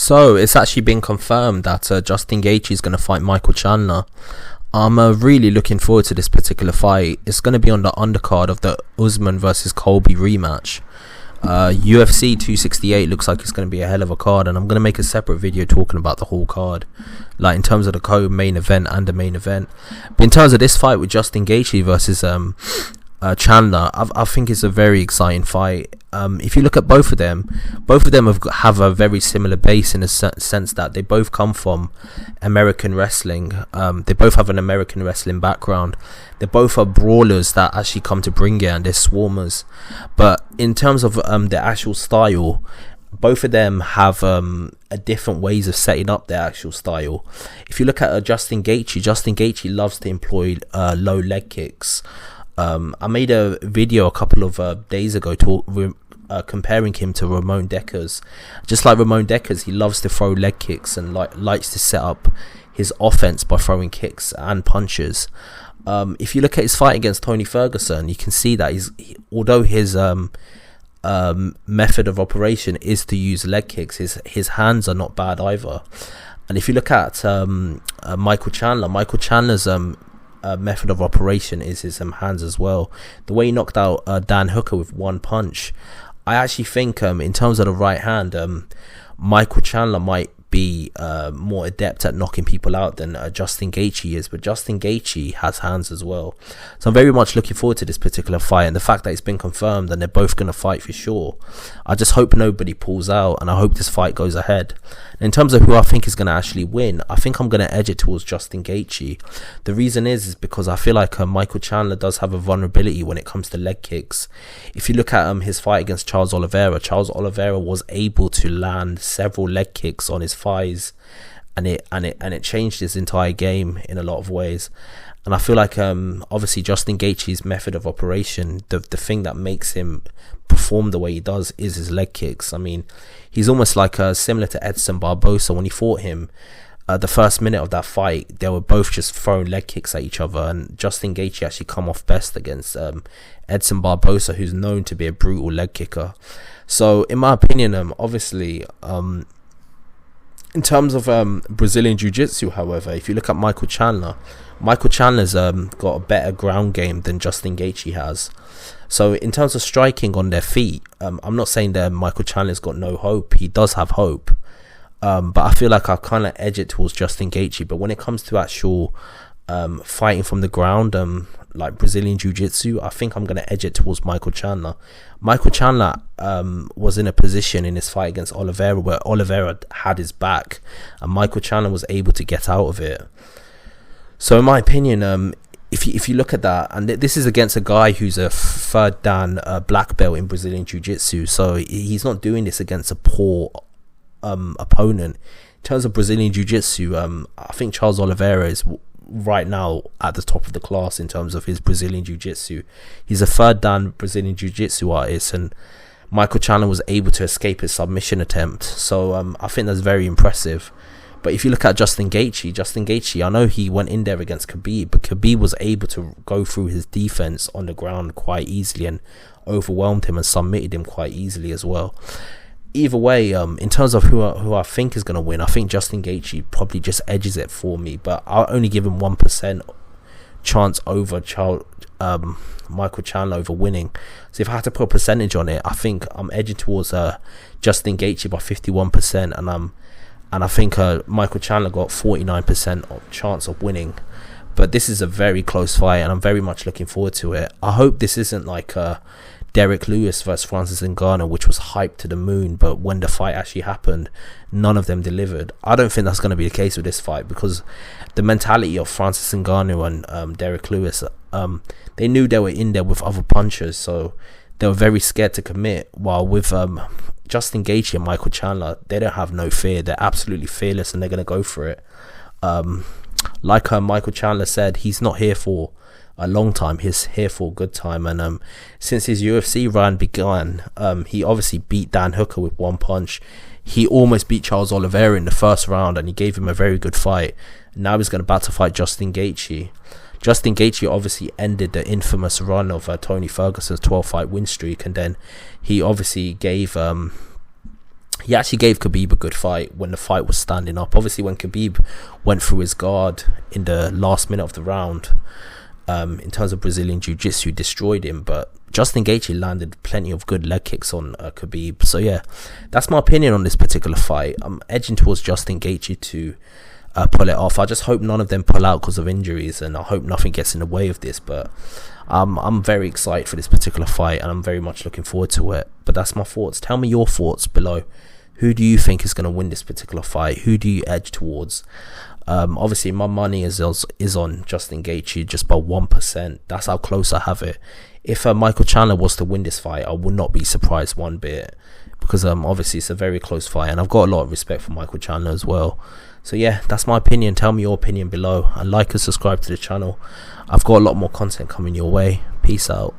So it's actually been confirmed that Justin Gaethje is going to fight Micheal Chandler. I'm really looking forward to this particular fight. It's going to be on the undercard of the Usman versus Colby rematch. UFC 268 looks like it's going to be a hell of a card, and I'm going to make a separate video talking about the whole card, like in terms of the co-main event and the main event. But in terms of this fight with Justin Gaethje versus Chandler, I think it's a very exciting fight. If you look at both of them have a very similar base in the sense that they both come from American wrestling. They both have an American wrestling background. They both are brawlers that actually come to bring it, and they're swarmers. But in terms of their actual style, both of them have a different ways of setting up their actual style. If you look at Justin Gaethje loves to employ low leg kicks. I made a video a couple of days ago comparing him to Ramon Dekkers. Just like Ramon Dekkers, he loves to throw leg kicks and likes to set up his offense by throwing kicks and punches. If you look at his fight against Tony Ferguson, you can see that although his method of operation is to use leg kicks, his hands are not bad either. And if you look at Micheal Chandler's method of operation is his hands as well. The way he knocked out Dan Hooker with one punch, I actually think in terms of the right hand, Micheal Chandler might be more adept at knocking people out than Justin Gaethje is, but Justin Gaethje has hands as well. So I'm very much looking forward to this particular fight, and the fact that it's been confirmed and they're both going to fight for sure. I just hope nobody pulls out, and I hope this fight goes ahead. In terms of who I think is going to actually win, I think I'm going to edge it towards Justin Gaethje. The reason is because I feel like Micheal Chandler does have a vulnerability when it comes to leg kicks. If you look at his fight against Charles Oliveira was able to land several leg kicks on his thighs, and it changed his entire game in a lot of ways. And I feel like obviously Justin Gaethje's method of operation, the thing that makes him perform the way he does is his leg kicks. I mean, he's almost like similar to Edson Barbosa. When he fought him, the first minute of that fight, they were both just throwing leg kicks at each other, and Justin Gaethje actually come off best against Edson Barbosa, who's known to be a brutal leg kicker. So in my opinion, obviously in terms of Brazilian Jiu-Jitsu, however, if you look at Micheal Chandler's got a better ground game than Justin Gaethje has. So in terms of striking on their feet, I'm not saying that Micheal Chandler's got no hope. He does have hope. But I feel like I kind of edge it towards Justin Gaethje. But when it comes to actual fighting from the ground, like Brazilian Jiu-Jitsu, I think I'm going to edge it towards Micheal Chandler. Micheal Chandler was in a position in his fight against Oliveira where Oliveira had his back, and Micheal Chandler was able to get out of it. So in my opinion, if you look at that, and this is against a guy who's a third dan black belt in Brazilian Jiu-Jitsu, so he's not doing this against a poor opponent. In terms of Brazilian Jiu-Jitsu, I think Charles Oliveira is right now at the top of the class in terms of his Brazilian Jiu-Jitsu. He's a third dan Brazilian Jiu-Jitsu artist, and Micheal Chandler was able to escape his submission attempt. So I think that's very impressive. But if you look at Justin Gaethje, I know he went in there against Khabib, but Khabib was able to go through his defense on the ground quite easily and overwhelmed him and submitted him quite easily as well. Either way, in terms of who I think is going to win, I think Justin Gaethje probably just edges it for me, but I'll only give him 1% chance over Micheal Chandler over winning. So if I had to put a percentage on it, I think I'm edging towards Justin Gaethje by 51%, and I think Micheal Chandler got 49% chance of winning. But this is a very close fight, and I'm very much looking forward to it. I hope this isn't like Derek Lewis versus Francis Ngannou, which was hyped to the moon, but when the fight actually happened, none of them delivered. I don't think that's going to be the case with this fight, because the mentality of Francis Ngannou and Derek Lewis, they knew they were in there with other punchers, so they were very scared to commit. While with Justin Gaethje and Micheal Chandler, they don't have no fear. They're absolutely fearless, and they're going to go for it. Like Micheal Chandler said, he's not here for a long time, he's here for a good time. And since his UFC run began, he obviously beat Dan Hooker with one punch. He almost beat Charles Oliveira in the first round, and he gave him a very good fight. Now he's about to fight Justin Gaethje. Justin Gaethje obviously ended the infamous run of Tony Ferguson's 12-fight win streak, and then he obviously gave he actually gave Khabib a good fight when the fight was standing up. Obviously, when Khabib went through his guard in the last minute of the round, in terms of Brazilian Jiu-Jitsu, destroyed him. But Justin Gaethje landed plenty of good leg kicks on Khabib. So yeah, that's my opinion on this particular fight. I'm edging towards Justin Gaethje to pull it off. I just hope none of them pull out because of injuries, and I hope nothing gets in the way of this. But I'm very excited for this particular fight, and I'm very much looking forward to it. But that's my thoughts. Tell me your thoughts below. Who do you think is going to win this particular fight? Who do you edge towards? Obviously, my money is on Justin Gaethje just by 1%. That's how close I have it. If Micheal Chandler was to win this fight, I would not be surprised one bit, because obviously it's a very close fight, and I've got a lot of respect for Micheal Chandler as well. So yeah, that's my opinion. Tell me your opinion below, and like and subscribe to the channel. I've got a lot more content coming your way. Peace out.